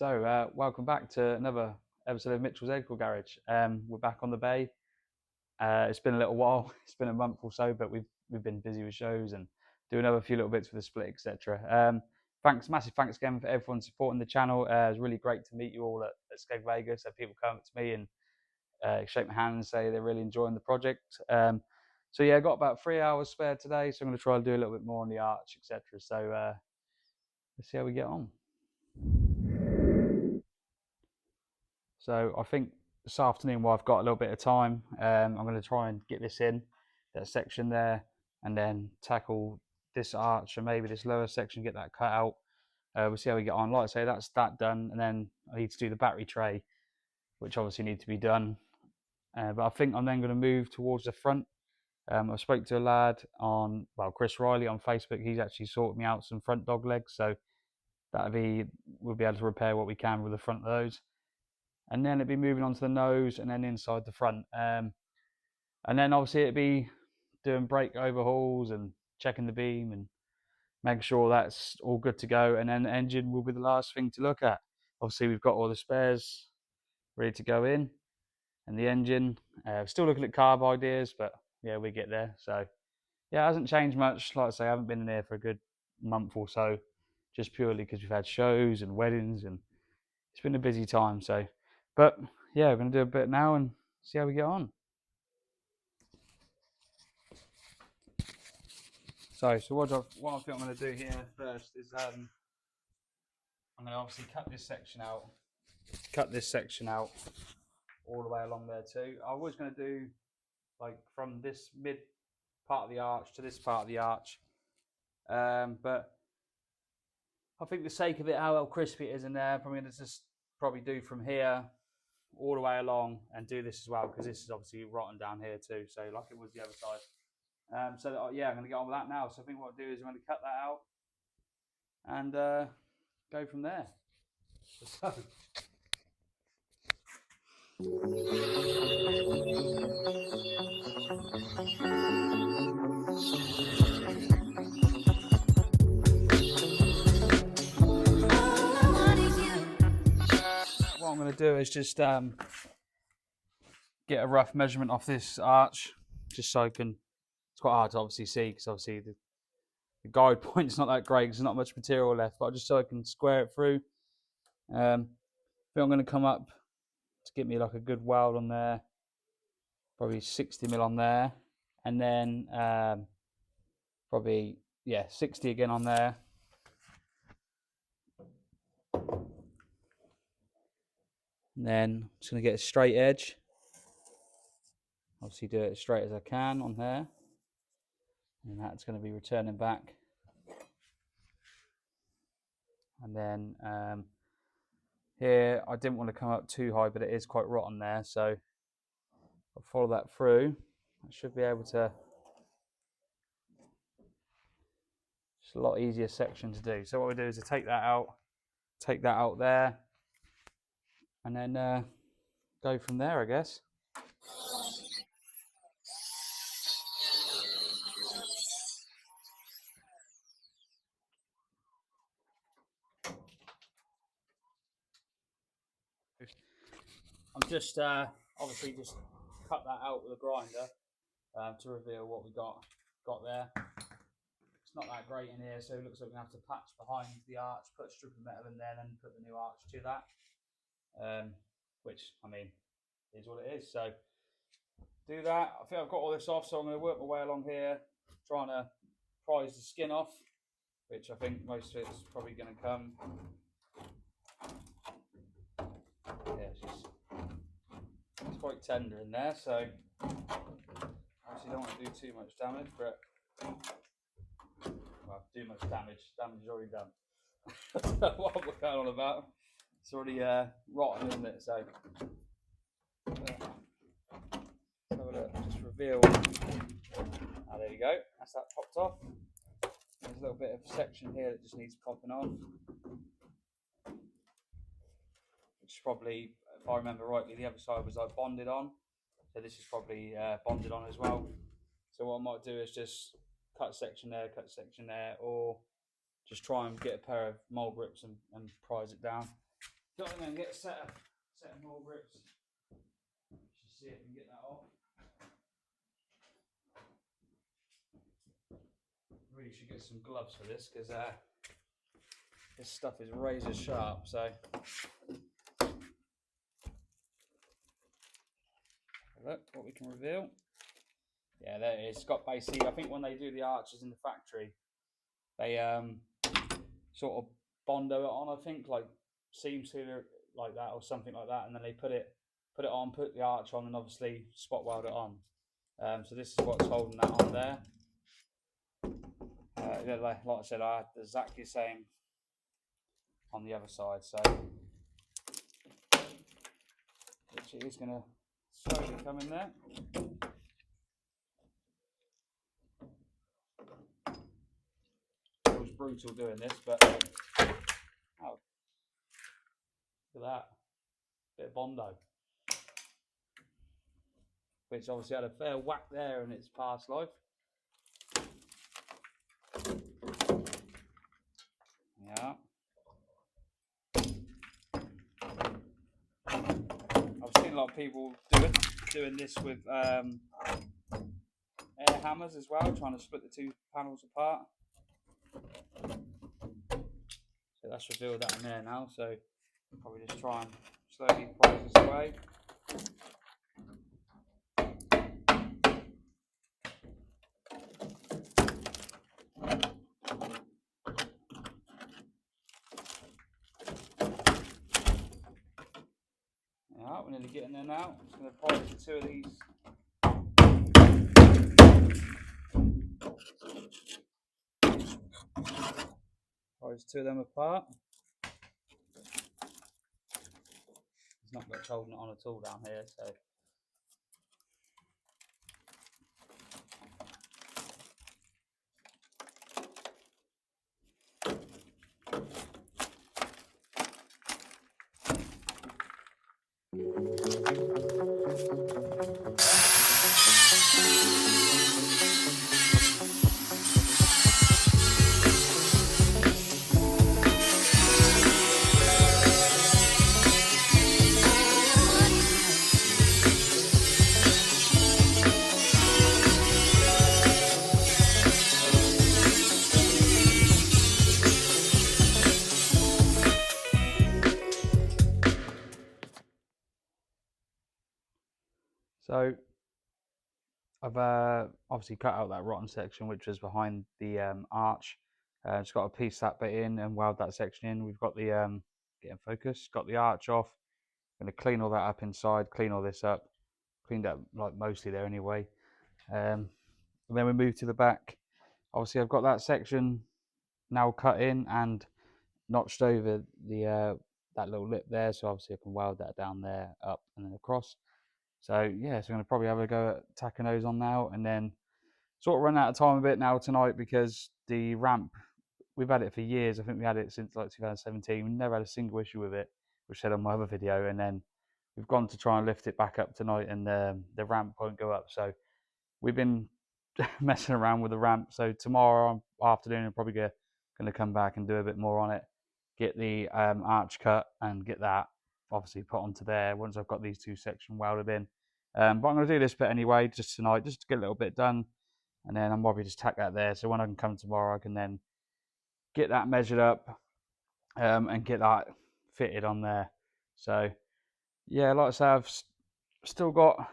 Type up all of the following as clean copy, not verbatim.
Welcome back to another episode of Mitchell's Vehicle Garage. We're back on the bay. It's been a little while. It's been a month or so, but we've been busy with shows and doing a few little bits with the split, etc. Massive thanks again for everyone supporting the channel. It's really great to meet you all at Skeg Vegas. Have people come up to me and shake my hand and say they're really enjoying the project. I got about 3 hours spare today, so I'm going to try and do a little bit more on the arch, etc. Let's see how we get on. So I think this afternoon, while I've got a little bit of time, I'm going to try and get this in, that section there, and then tackle this arch and maybe this lower section, get that cut out. We'll see how we get on. Like I say, that's that done, and then I need to do the battery tray, which obviously need to be done. But I think I'm then going to move towards the front. I spoke to a lad Chris Riley on Facebook. He's actually sorted me out some front dog legs, so we'll be able to repair what we can with the front of those. And then it'd be moving on to the nose and then inside the front. And then obviously it'd be doing brake overhauls and checking the beam and making sure that's all good to go. And then the engine will be the last thing to look at. Obviously we've got all the spares ready to go in and the engine. Still looking at carb ideas, but yeah, we get there. So yeah, it hasn't changed much. Like I say, I haven't been in there for a good month or so, just purely because we've had shows and weddings and it's been a busy time. But yeah, we're going to do a bit now and see how we get on. So what I think I'm going to do here first is I'm going to obviously cut this section out all the way along there too. I was going to do like from this mid part of the arch to this part of the arch, but I think the sake of it, how crispy it is in there, I'm going to just probably do from here all the way along and do this as well, because this is obviously rotten down here too, so like it was the other side. I'm going to get on with that now. So I think what I'll do is I'm going to cut that out and go from there. So. What I'm going to do is just get a rough measurement off this arch, just so I can. It's quite hard to obviously see because obviously the guide point's not that great because there's not much material left, but just so I can square it through. I think I'm going to come up to get me like a good weld on there, probably 60mm on there, and then probably 60 again on there. And then I'm just going to get a straight edge. Obviously do it as straight as I can on there. And that's going to be returning back. And then here, I didn't want to come up too high, but it is quite rotten there. So I'll follow that through. I should be able to. It's a lot easier section to do. So what we do is to take that out there, and then go from there, I guess. I'm just obviously just cut that out with a grinder to reveal what we got there. It's not that great in here, so it looks like we're going to have to patch behind the arch, put a strip of metal in there, and then put the new arch to that. Which, I mean, is what it is. So do that. I think I've got all this off, so I'm going to work my way along here, trying to prise the skin off, which I think most of it's probably going to come. Yeah, it's quite tender in there, so obviously don't want to do too much damage, but too much damage. Damage is already done. I don't know what we're going on about. It's already rotten, isn't it? So let's have a look. Just reveal. Ah, there you go. That's that popped off. There's a little bit of section here that just needs popping off, which is probably, if I remember rightly, the other side was like bonded on. So this is probably bonded on as well. So what I might do is just cut section there, or just try and get a pair of mole grips and prise it down. So I'm going to get a set of more grips. Just see if we can get that off. Really should get some gloves for this because this stuff is razor sharp. So look what we can reveal. Yeah, there it is. It's got basically, I think when they do the arches in the factory, they sort of bondo it on. I think like seam sealer like that or something like that, and then they put it on, put the arch on, and obviously spot weld it on. So this is what's holding that on there. Yeah, like I said, I had exactly the same on the other side, so which is going to slowly come in there. It was brutal doing this, but oh, look at that, bit of bondo, which obviously had a fair whack there in its past life. Yeah. I've seen a lot of people doing this with air hammers as well, trying to split the two panels apart. So that's revealed that in there now, so probably just try and slowly prise this away. Yeah, we're nearly getting there now. I'm just going to prise the two of these. Prise two of them apart. There's not much holding it on at all down here, so. So I've obviously cut out that rotten section which was behind the arch. Just got to piece that bit in and weld that section in. We've got the getting focus, got the arch off. I'm going to clean all that up inside, clean all this up, cleaned up like mostly there anyway. And then we move to the back. Obviously I've got that section now cut in and notched over the that little lip there, so obviously I can weld that down there, up and then across. So yeah, so I'm going to probably have a go at tacking those on now, and then sort of run out of time a bit now tonight because the ramp, we've had it for years. I think we had it since like 2017. We never had a single issue with it, which I said on my other video, and then we've gone to try and lift it back up tonight and the ramp won't go up. So we've been messing around with the ramp. So tomorrow afternoon I'm probably going to come back and do a bit more on it, get the arch cut and get that obviously put onto there once I've got these two sections welded in. But I'm going to do this bit anyway just tonight, just to get a little bit done, and then I'm probably just tack that there, so when I can come tomorrow I can then get that measured up and get that fitted on there. So yeah, like I say, I've still got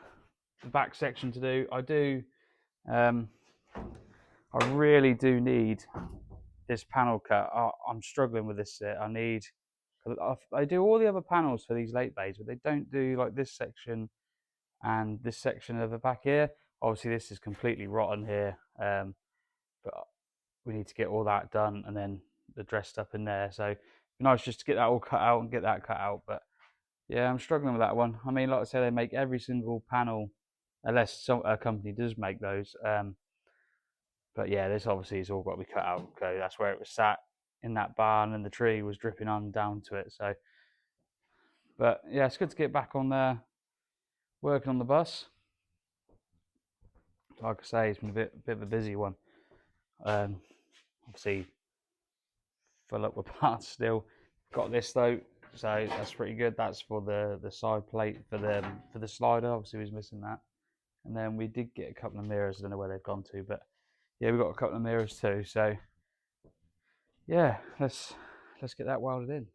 the back section to do. I really do need this panel cut. I'm struggling with this. I do all the other panels for these late bays, but they don't do like this section and this section of the back here. Obviously this is completely rotten here, but we need to get all that done and then the dressed up in there. So it'd be nice just to get that all cut out and get that cut out. But yeah, I'm struggling with that one. I mean, like I say, they make every single panel, unless a company does make those. But yeah, this obviously has all got to be cut out. Okay, that's where it was sat in that barn, and the tree was dripping on down to it. So, but yeah, it's good to get back on there, working on the bus. Like I say, it's been a bit of a busy one. Obviously, full up with parts still. Got this though. So that's pretty good. That's for the side plate for the slider. Obviously, we was missing that. And then we did get a couple of mirrors. I don't know where they've gone to, but yeah, we got a couple of mirrors too. So yeah, let's get that welded in.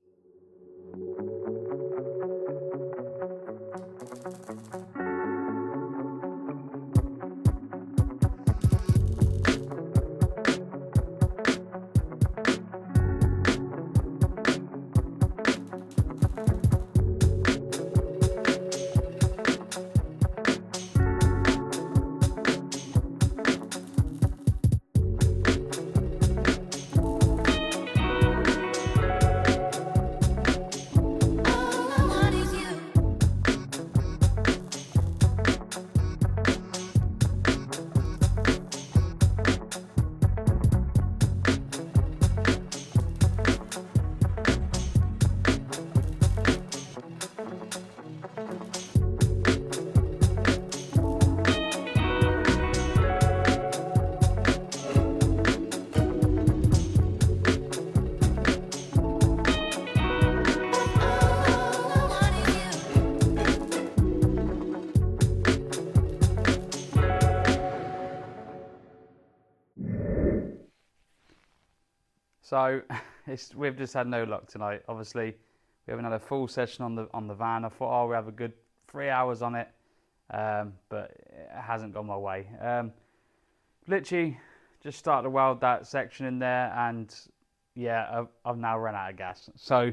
So we've just had no luck tonight. Obviously, we haven't had a full session on the van. I thought, oh, we have a good 3 hours on it, but it hasn't gone my way. Literally, just started to weld that section in there, and yeah, I've now run out of gas. So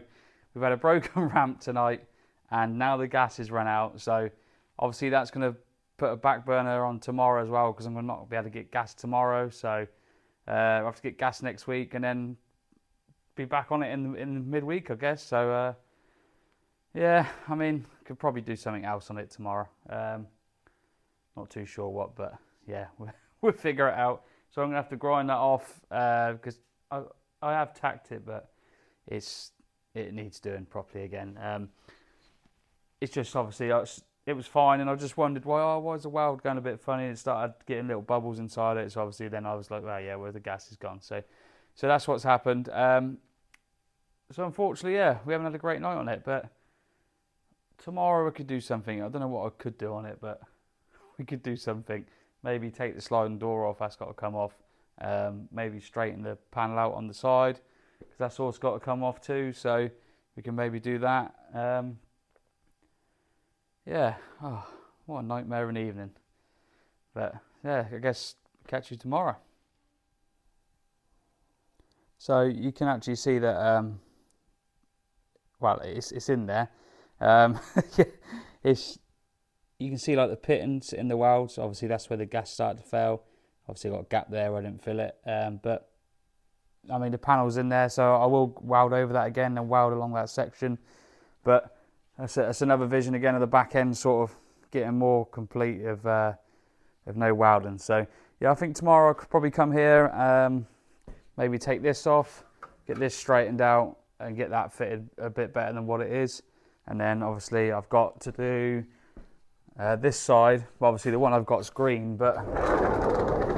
we've had a broken ramp tonight, and now the gas is run out. So obviously, that's going to put a back burner on tomorrow as well, because I'm not going to be able to get gas tomorrow. So I'll have to get gas next week, and then be back on it in midweek, I guess. So yeah, I mean, could probably do something else on it tomorrow. Not too sure what, but yeah, we'll figure it out. So I'm gonna have to grind that off because I have tacked it, but it needs doing properly again. It's just obviously it was fine, and I just wondered why is the weld going a bit funny? It started getting little bubbles inside it, so obviously then I was like, well, yeah, well, the gas is gone. So that's what's happened. So unfortunately, yeah, we haven't had a great night on it, but tomorrow we could do something. I don't know what I could do on it, but we could do something. Maybe take the sliding door off, that's got to come off. Maybe straighten the panel out on the side, because that's also got to come off too, so we can maybe do that. Yeah, oh, what a nightmare of an evening. But yeah, I guess catch you tomorrow. So you can actually see that, well, it's in there. You can see like the pittings in the welds. Obviously, that's where the gas started to fail. Obviously, got a gap there where I didn't fill it. But I mean, the panel's in there, so I will weld over that again and weld along that section. But that's another vision again of the back end, sort of getting more complete of no welding. So yeah, I think tomorrow I could probably come here, maybe take this off, get this straightened out, and get that fitted a bit better than what it is. And then obviously I've got to do this side. Well, obviously the one I've got is green, but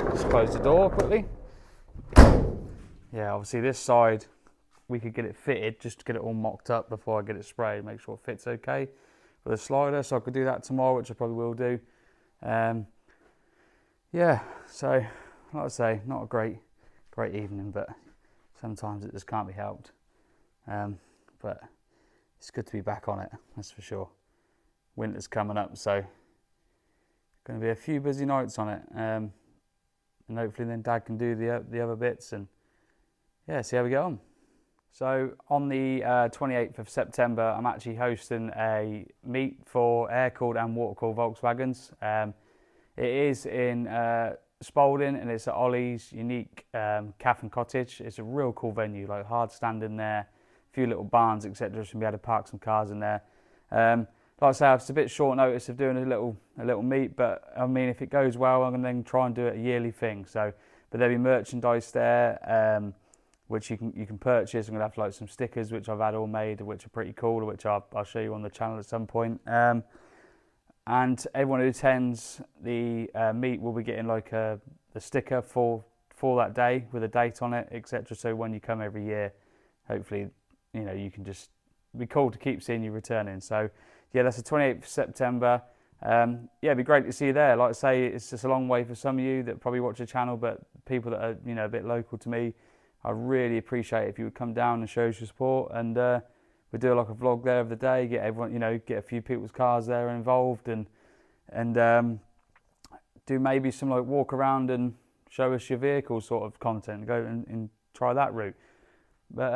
let's close the door quickly. Yeah, obviously this side we could get it fitted, just to get it all mocked up before I get it sprayed, make sure it fits okay with the slider. So I could do that tomorrow, which I probably will do. Yeah, so like I say, not a great evening, but sometimes it just can't be helped. But it's good to be back on it, that's for sure. Winter's coming up, so going to be a few busy nights on it, and hopefully then Dad can do the other bits, and yeah, see how we get on. So on the 28th of September, I'm actually hosting a meet for air-cooled and water-cooled Volkswagens. It is in Spalding, and it's at Ollie's Unique Cafe and Cottage. It's a real cool venue, like hard standing there, a few little barns, etc. So we'll be able to park some cars in there. Like I say, it's a bit short notice of doing a little meet, but I mean, if it goes well, I'm going to then try and do it a yearly thing. So, but there'll be merchandise there, which you can purchase. I'm going to have like some stickers, which I've had all made, which are pretty cool, which I'll show you on the channel at some point. And everyone who attends the meet will be getting like the sticker for that day with a date on it, etc. So when you come every year, hopefully, you know, you can just it'd be cool to keep seeing you returning. So yeah, that's the 28th of September. Yeah, it'd be great to see you there. Like I say, it's just a long way for some of you that probably watch the channel, but people that are, you know, a bit local to me, I really appreciate it if you would come down and show us your support. And we do like a vlog there of the day, get everyone, you know, get a few people's cars there involved, and do maybe some like walk around and show us your vehicle sort of content, go and try that route. But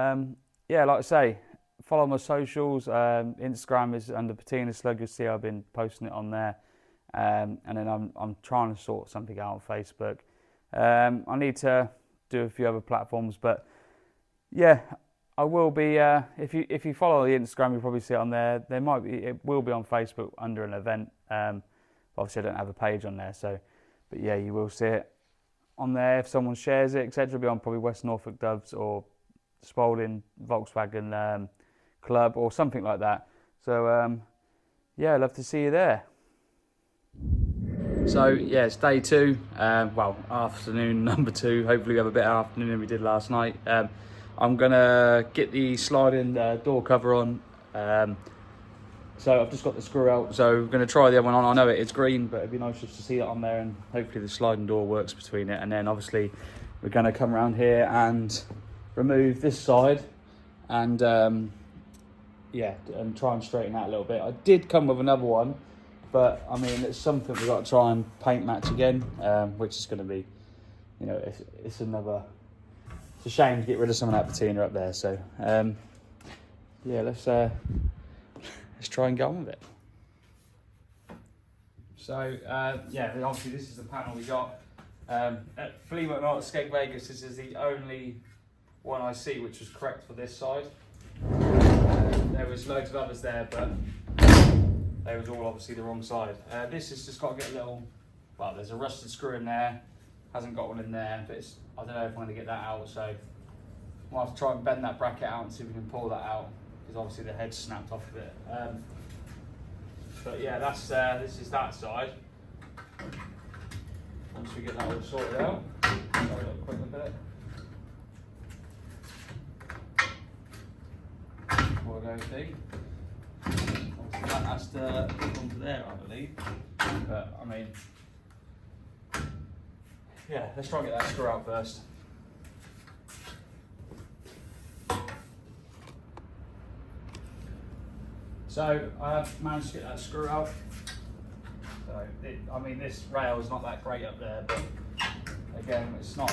yeah, like I say, follow my socials. Instagram is under Patina Slug. You'll see I've been posting it on there, and then I'm trying to sort something out on Facebook. I need to do a few other platforms, but yeah, I will be. If you follow the Instagram, you'll probably see it on there. It will be on Facebook under an event. Obviously, I don't have a page on there, so, but yeah, you will see it on there if someone shares it, etc. It'll be on probably West Norfolk Doves or Spalding Volkswagen Club or something like that. So yeah, I'd love to see you there. So yeah, it's day 2. Well, afternoon number 2. Hopefully, we have a better afternoon than we did last night. I'm gonna get the sliding door cover on. So I've just got the screw out, so we're going to try the other one on. I know it's green, but it'd be nice just to see it on there, and hopefully the sliding door works between it. And then obviously we're going to come around here and remove this side, and yeah, and try and straighten that a little bit. I did come with another one, but I mean, it's something we've got to try and paint match again, which is going to be, you know, it's a shame to get rid of some of that patina up there. So yeah, let's try and go on with it. So yeah, obviously this is the panel we got. Believe it or not, at Skeg Vegas, this is the only one I see which was correct for this side. There was loads of others there, but they was all obviously the wrong side. This has just got to get a little, well, there's a rusted screw in there, hasn't got one in there, but I don't know if I'm going to get that out, so I'll have to try and bend that bracket out and see if we can pull that out, because obviously the head's snapped off of it. But yeah, this is that side. Once we get that all sorted out, have a little quick look at it. Before I go thing. Obviously that has to hook onto there, I believe. But I mean, yeah, let's try and get that screw out first. So I have managed to get that screw out. So I mean, this rail is not that great up there, but again, it's not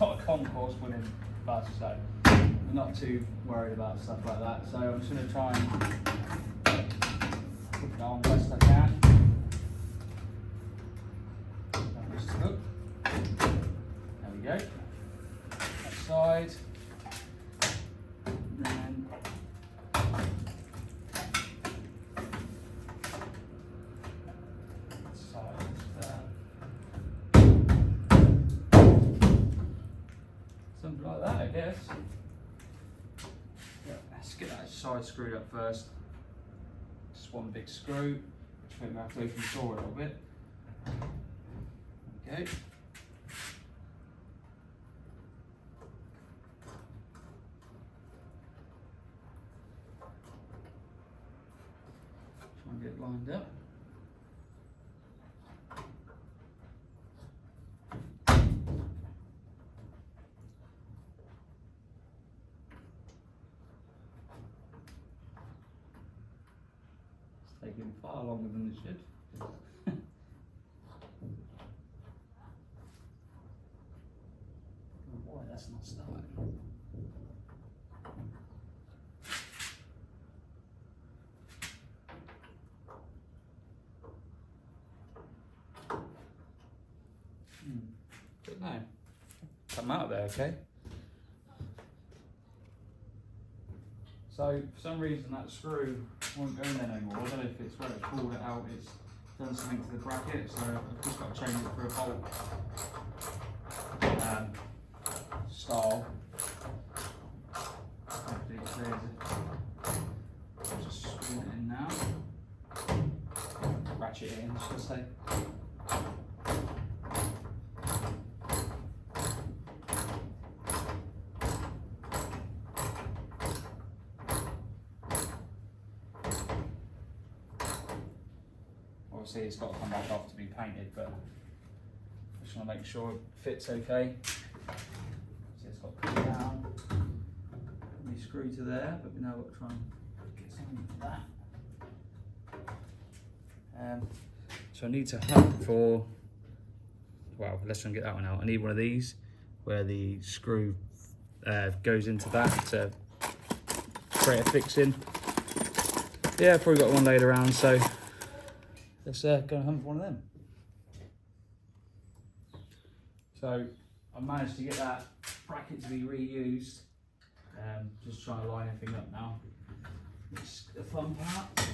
a concourse winning bus, so I'm not too worried about stuff like that. So I'm just going to try and put it on best I can. There we go. That side. And then something like that, I guess. Yeah, let's get that side screwed up first. Just one big screw, which we have to open the door a little bit. Okay. Try and get it lined up. Taking far longer than it should. Oh boy, that's not starting. But no, come out of there, okay? So for some reason that screw won't go in there anymore. I don't know if it's where it's pulled it out, it's done something to the bracket, so I've just got to change it for a bolt style. Hopefully it clears it. Just screw it in now. Ratchet it in, should I say. obviously it's got to come back off to be painted, but I just want to make sure it fits okay. So it's got to come down, we screw to there, but we know what to try and get something for that. So I need to hunt for, well, let's try and get that one out. I need one of these where the screw goes into that to create a fixing. Yeah, I've probably got one laid around, so let's go and hunt for one of them. So I managed to get that bracket to be reused. Just trying to line everything up now. It's the fun part.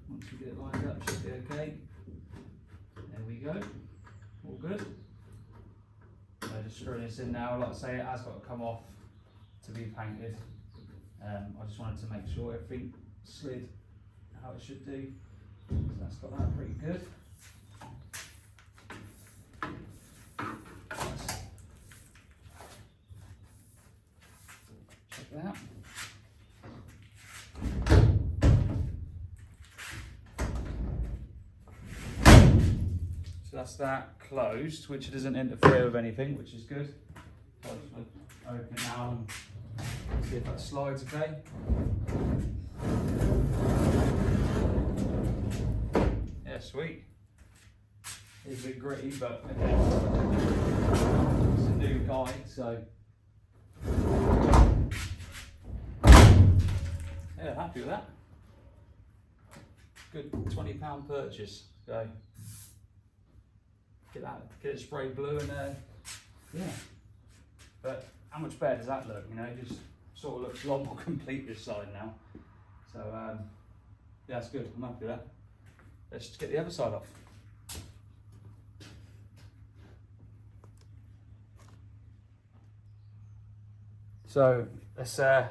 Once we get it lined up, should be okay. There we go. All good. So just screwing this in now. Like I say, it has got to come off to be painted. I just wanted to make sure everything slid how it should do. So that's got that pretty good. Check that out. So that's that closed, which doesn't interfere with anything, which is good. So I'm just going to open it now and see if that slides okay. Yeah, sweet. It's a bit gritty, but again, it's a new guide, so yeah, happy with that. Good £20 purchase. So get it spray blue and yeah. But how much better does that look? You know, it just sort of looks a lot more complete this side now. So yeah, that's good. I'm happy with that. Let's just get the other side off. So let's try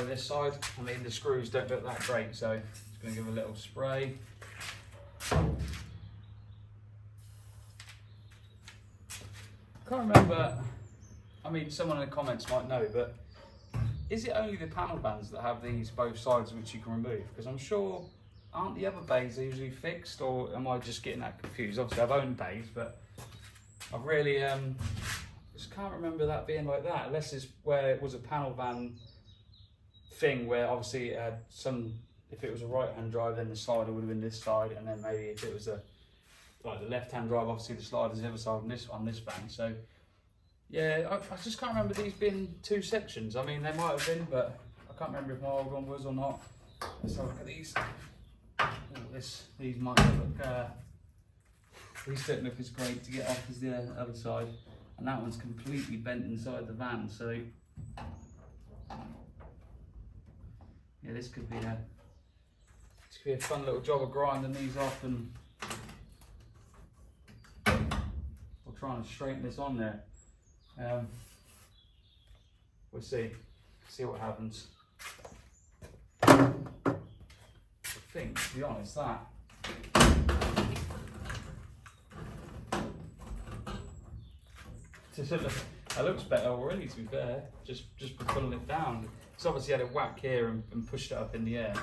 this side. I mean, the screws don't look that great, so just going to give a little spray. Can't remember, I mean, someone in the comments might know, but is it only the panel vans that have these both sides which you can remove? Because I'm sure, aren't the other bays usually fixed, or am I just getting that confused? Obviously I've owned bays, but I've really just can't remember that being like that, unless it's where it was a panel van thing where obviously it had some, if it was a right hand drive then the slider would have been this side, and then maybe if it was a like the left hand drive, obviously the slider's the other side on this van. So yeah, I just can't remember these being two sections. I mean, they might have been, but I can't remember if my old one was or not. Let's have a look at these. Oh, these might look, these don't look as great to get off as the other side. And that one's completely bent inside the van, so yeah, this could be a fun little job of grinding these off, and we'll try and straighten this on there. We'll see what happens. I think, to be honest, that looks better already, to be fair, just for pulling it down. It's obviously had a whack here and pushed it up in the air.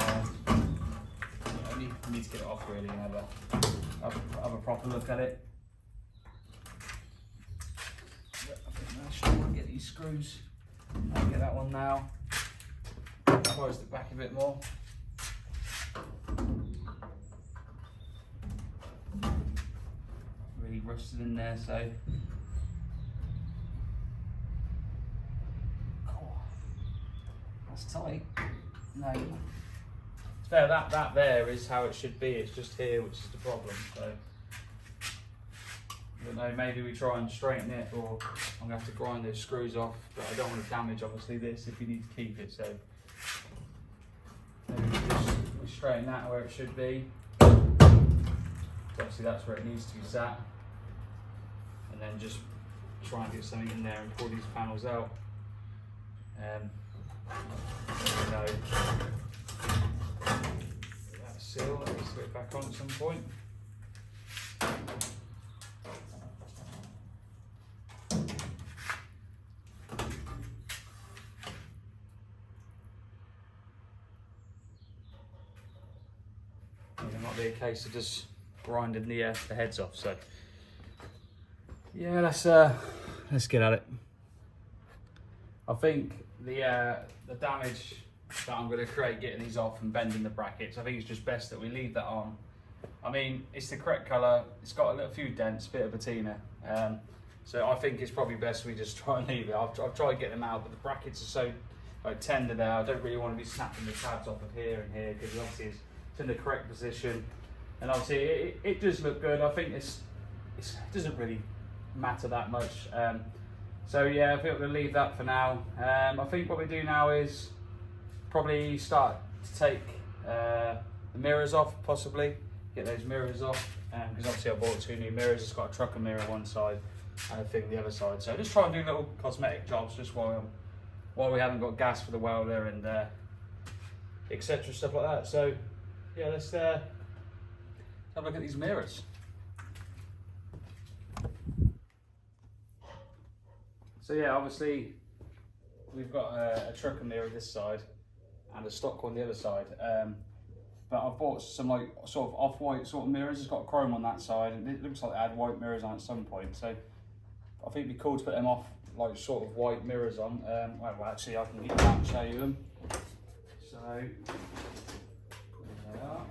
I need to get it off really and have a proper look at it. I should get these screws. I'll get that one now. Close the back a bit more. Really rusted in there, so that's tight. No, it's fair. That there is how it should be. It's just here which is the problem. So I don't know. Maybe we try and straighten it, or I'm gonna have to grind those screws off. But I don't want to damage obviously this if we need to keep it. So maybe we straighten that where it should be. Obviously that's where it needs to be sat, and then just try and get something in there and pull these panels out. That seal, let's get it back on at some point. might be a case of just grinding the heads off. So yeah, let's get at it. I think the damage that I'm going to create getting these off and bending the brackets, I think it's just best that we leave that on. I mean, it's the correct colour, it's got a few dents, a bit of patina, so I think it's probably best we just try and leave it. I've tried to get them out, but the brackets are so like tender now. I don't really want to be snapping the tabs off of here and here, because obviously it's in the correct position, and obviously it does look good. I think it doesn't really matter that much. So yeah, I think we'll leave that for now. I think what we do now is probably start to take the mirrors off, possibly get those mirrors off, because obviously I bought 2 new mirrors. It's got a trucker mirror one side and a thing the other side. So just try and do little cosmetic jobs just while we haven't got gas for the welder and etc. stuff like that. So yeah, let's have a look at these mirrors. So yeah, obviously we've got a trucker mirror this side and a stock on the other side. But I've bought some like sort of off-white sort of mirrors. It's got chrome on that side, and it looks like they had white mirrors on at some point. So I think it'd be cool to put them off like sort of white mirrors on. Well, actually I can get out and show you them. So there they are.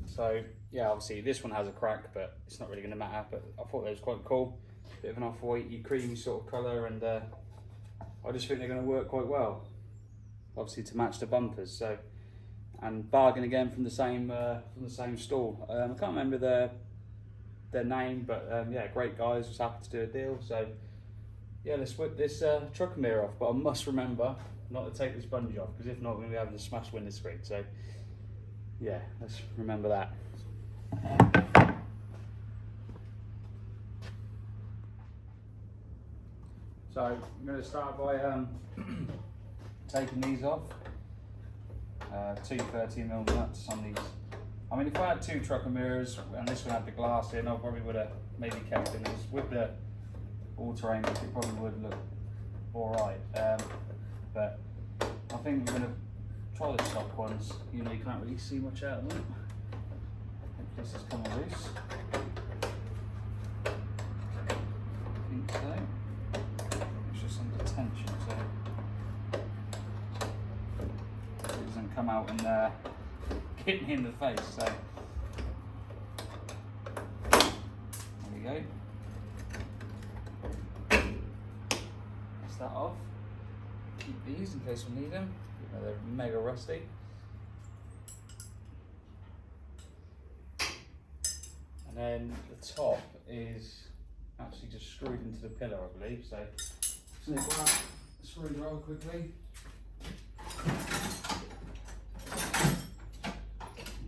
So yeah, obviously this one has a crack, but it's not really going to matter. But I thought that was quite cool. Bit of an off-whitey, creamy sort of colour, and I just think they're going to work quite well. Obviously to match the bumpers. So, and bargain again from the same stall. I can't remember their name, but yeah, great guys. Was happy to do a deal. So yeah, let's whip this trucker mirror off. But I must remember not to take this bungee off, because if not, we're going to be having a smashed window screen. So yeah, let's remember that. So I'm going to start by taking these off. 2 13mm nuts on these. I mean, if I had 2 trucker mirrors and this one had the glass in, I probably would have maybe kept it. With the all-terrain, it probably would look alright. But I think we're going to try the stock ones. You know, you can't really see much out of them. Hope this has come loose. I think so. It's just under tension, so it doesn't come out and hit me in the face. So there we go. That's that off. Keep these in case we need them. They're mega rusty. And then the top is actually just screwed into the pillar, I believe. So just going to grab the screwdriver quickly.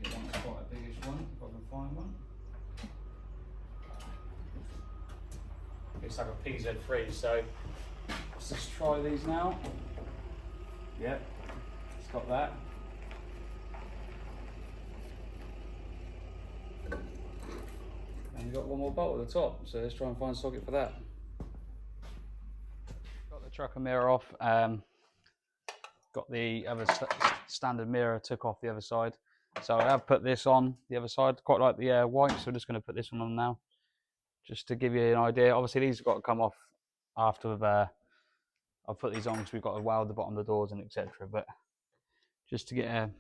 Get one that's quite a biggish one, if I can find one. It's like a PZ3, so let's just try these now. Yep. It's got that. And we've got one more bolt at the top, so let's try and find a socket for that. Got the trucker mirror off. Got the other standard mirror, took off the other side. So I have put this on the other side. Quite like the white, so we're just going to put this one on now. Just to give you an idea. Obviously these have got to come off after I've put these on, because we've got to weld the bottom of the doors and etc. But just to get an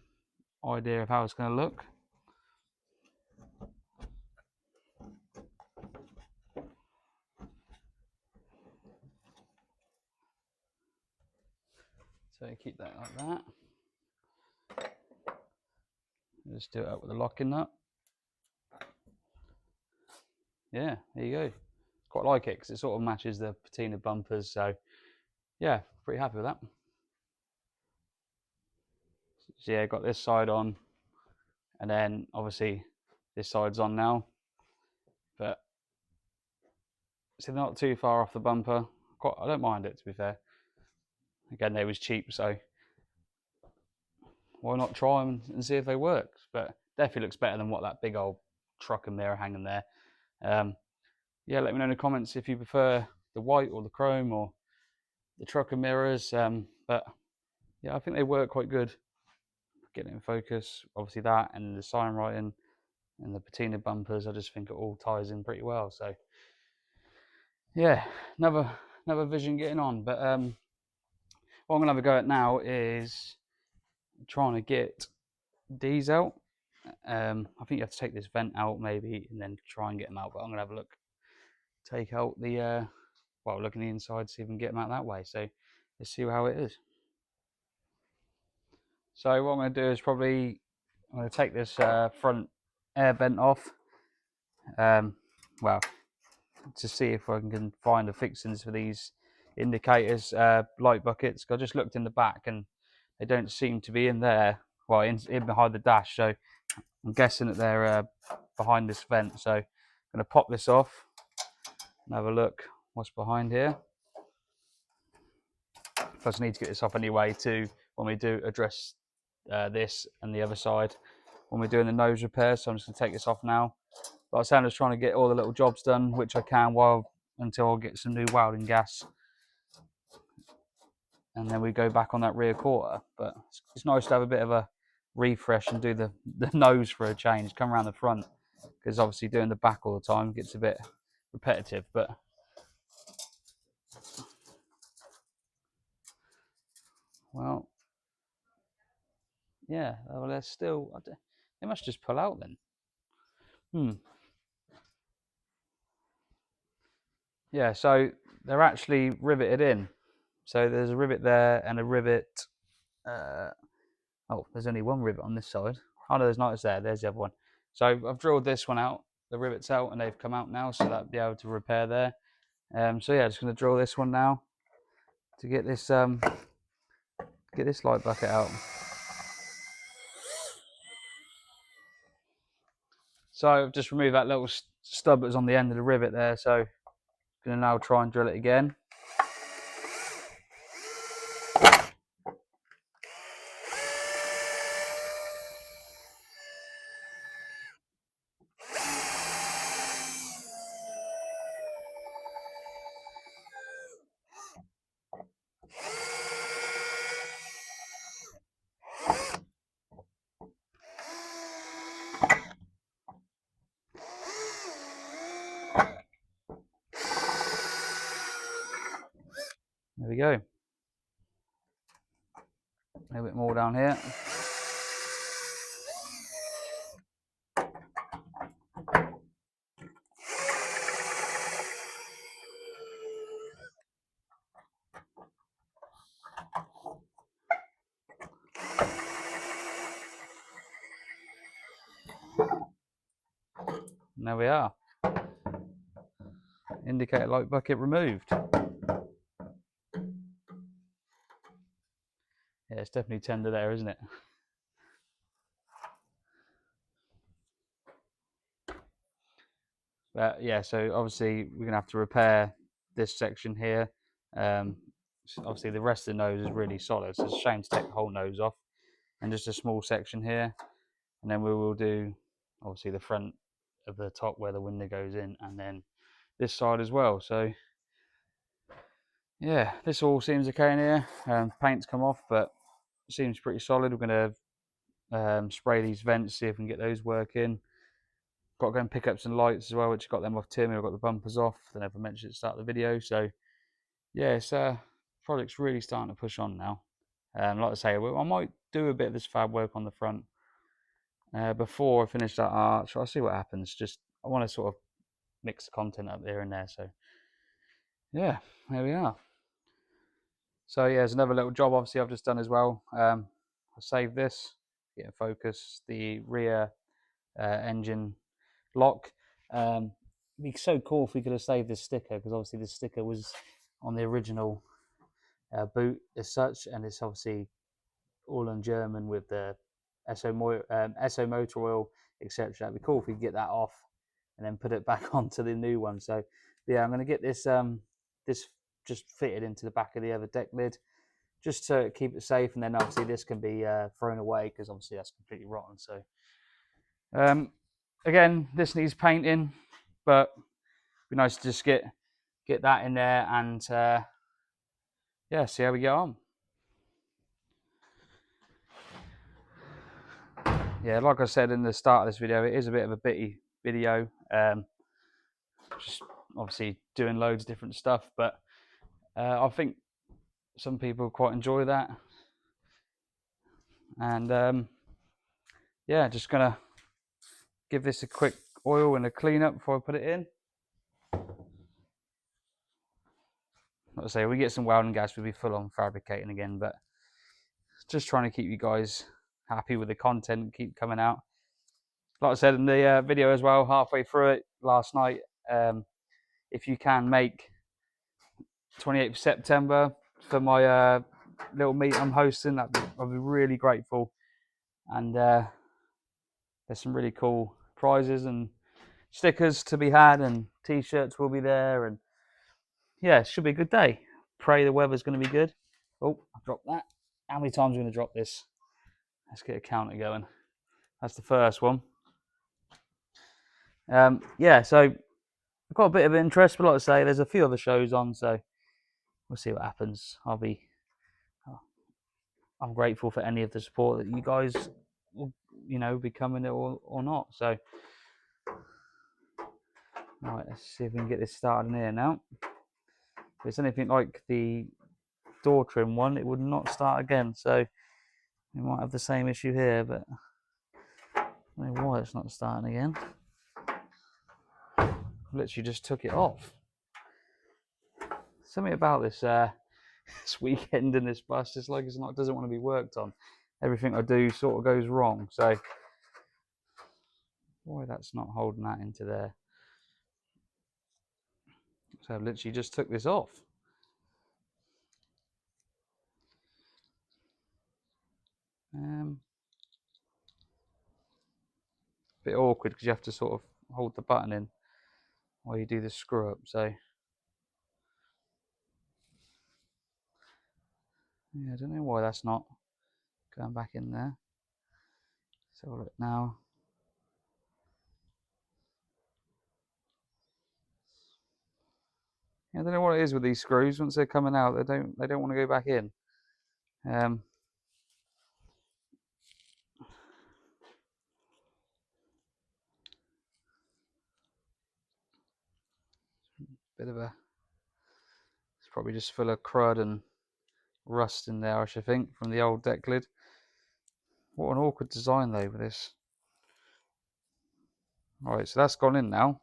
idea of how it's going to look. So keep that like that. Just do it up with the locking nut. Yeah, there you go. Quite like it because it sort of matches the patina bumpers. So yeah, pretty happy with that. So yeah, got this side on, and then obviously this side's on now. But so they're not too far off the bumper. I don't mind it, to be fair. Again, they was cheap, so why not try them and see if they work? But definitely looks better than what that big old trucker mirror hanging there. Yeah, let me know in the comments if you prefer the white or the chrome, or trucker mirrors, but yeah, I think they work quite good. Getting it in focus, obviously that, and the sign writing and the patina bumpers, I just think it all ties in pretty well. So yeah, another vision getting on. But what I'm gonna have a go at now is trying to get these out. I think you have to take this vent out maybe, and then try and get them out. But I'm gonna have a look, take out the well, look in the inside, see if we can get them out that way. So let's see how it is. So what I'm going to do is I'm going to take this front air vent off. Well, to see if I can find the fixings for these indicators, light buckets. I just looked in the back and they don't seem to be in there. Well, in behind the dash. So I'm guessing that they're behind this vent. So I'm going to pop this off and have a look what's behind here. Plus, I need to get this off anyway too when we do address this and the other side when we're doing the nose repair. So I'm just going to take this off now. But I was just trying to get all the little jobs done, which I can until I get some new welding gas, and then we go back on that rear quarter. But it's nice to have a bit of a refresh and do the nose for a change, come around the front, because obviously doing the back all the time gets a bit repetitive. But well, yeah, well, they're still, they must just pull out then. Yeah, so they're actually riveted in. So there's a rivet there and a rivet. Oh, there's only one rivet on this side. Oh no, there's not. It's there. There's the other one. So I've drilled this one out, the rivets out, and they've come out now, so that'll be able to repair there. So yeah, just going to drill this one now to get this light bucket out. So I've just removed that little stub that was on the end of the rivet there. So I'm going to now try and drill it again. There we go. A little bit more down here. And there we are. Indicator light bucket removed. Yeah, it's definitely tender there, isn't it? But yeah, so obviously we're gonna have to repair this section here. Obviously the rest of the nose is really solid, so it's a shame to take the whole nose off, and just a small section here, and then we will do obviously the front of the top where the window goes in, and then this side as well. So yeah, this all seems okay in here. Paint's come off, but it seems pretty solid. We're gonna spray these vents, see if we can get those working. Got to go and pick up some lights as well, which got them off Timmy. I've got the bumpers off. I never mentioned at the start of the video. So yeah, it's project's really starting to push on now. Like I say, I might do a bit of this fab work on the front before I finish that arch. I'll see what happens. Just I want to sort of mix the content up there and there. So yeah, there we are. So yeah, there's another little job obviously I've just done as well. I saved this, get in focus, the rear engine lock. It'd be so cool if we could have saved this sticker, because obviously this sticker was on the original boot as such, and it's obviously all in German with the SO motor oil, etc. That'd be cool if we could get that off and then put it back onto the new one. So yeah, I'm going to get this this just fitted into the back of the other deck lid, just to keep it safe, and then obviously this can be thrown away because obviously that's completely rotten. So again, this needs painting, but it'd be nice to just get that in there and yeah, see how we get on. Yeah, like I said in the start of this video, it is a bit of a bitty video. Just obviously doing loads of different stuff, but I think some people quite enjoy that. And yeah, just gonna give this a quick oil and a clean up before I put it in. Like I say, we get some welding gas, we'll be full on fabricating again, but just trying to keep you guys happy with the content, keep coming out. Like I said in the video as well, halfway through it last night, if you can make 28th of September for my little meet I'm hosting, I'll be really grateful. And there's some really cool prizes and stickers to be had, and t-shirts will be there, and yeah, it should be a good day. Pray the weather's going to be good. Oh, I dropped that. How many times am I going to drop this? Let's get a counter going. That's the first one. Yeah, so I've got a bit of interest, but like I say, there's a few other shows on, so we'll see what happens. I'm grateful for any of the support that you guys will, be coming or not. So, right, let's see if we can get this started in here now. If it's anything like the door trim one, it would not start again. So we might have the same issue here, but I don't know why it's not starting again. I literally just took it off. Something about this this weekend in this bus, it's like doesn't want to be worked on. Everything I do sort of goes wrong. So why that's not holding that into there. So I've literally just took this off. Bit awkward because you have to sort of hold the button in while you do the screw up. So yeah, I don't know why that's not going back in there. So look now. Yeah, I don't know what it is with these screws. Once they're coming out, they don't want to go back in. Bit of a, it's probably just full of crud and rust in there, I should think, from the old deck lid. What an awkward design though with this. Alright, so that's gone in now.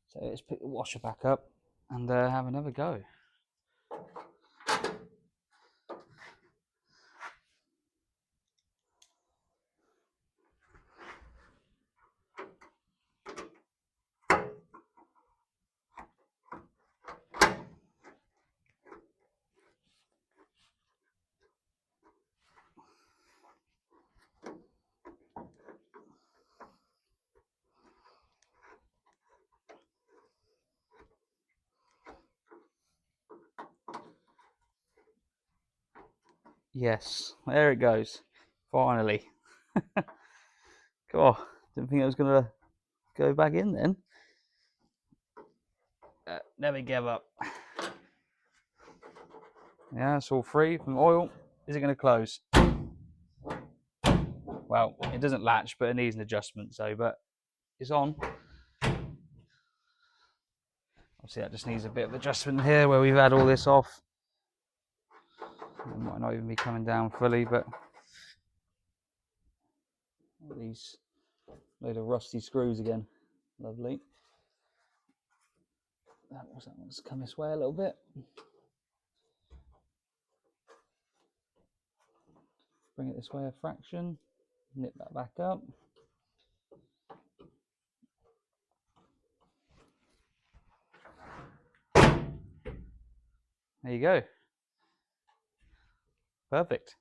So let's pick the washer back up and have another go. Yes, there it goes. Finally. God, didn't think it was going to go back in then. Never give up. Yeah, it's all free from oil. Is it going to close? Well, it doesn't latch, but it needs an adjustment. So, but it's on. Obviously, that just needs a bit of adjustment here where we've had all this off. It might not even be coming down fully, but these load of rusty screws again. Lovely. That one's come this way a little bit. Bring it this way a fraction. Nip that back up. There you go. Perfect.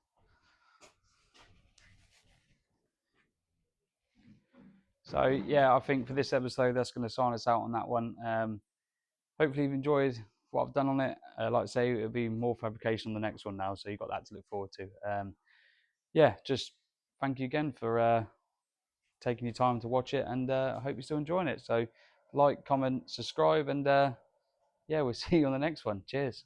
So yeah, I think for this episode, that's going to sign us out on that one. Hopefully you've enjoyed what I've done on it. Like I say, it'll be more fabrication on the next one now, so you've got that to look forward to. Yeah, just thank you again for taking your time to watch it, and I hope you're still enjoying it. So like, comment, subscribe, and yeah, we'll see you on the next one. Cheers.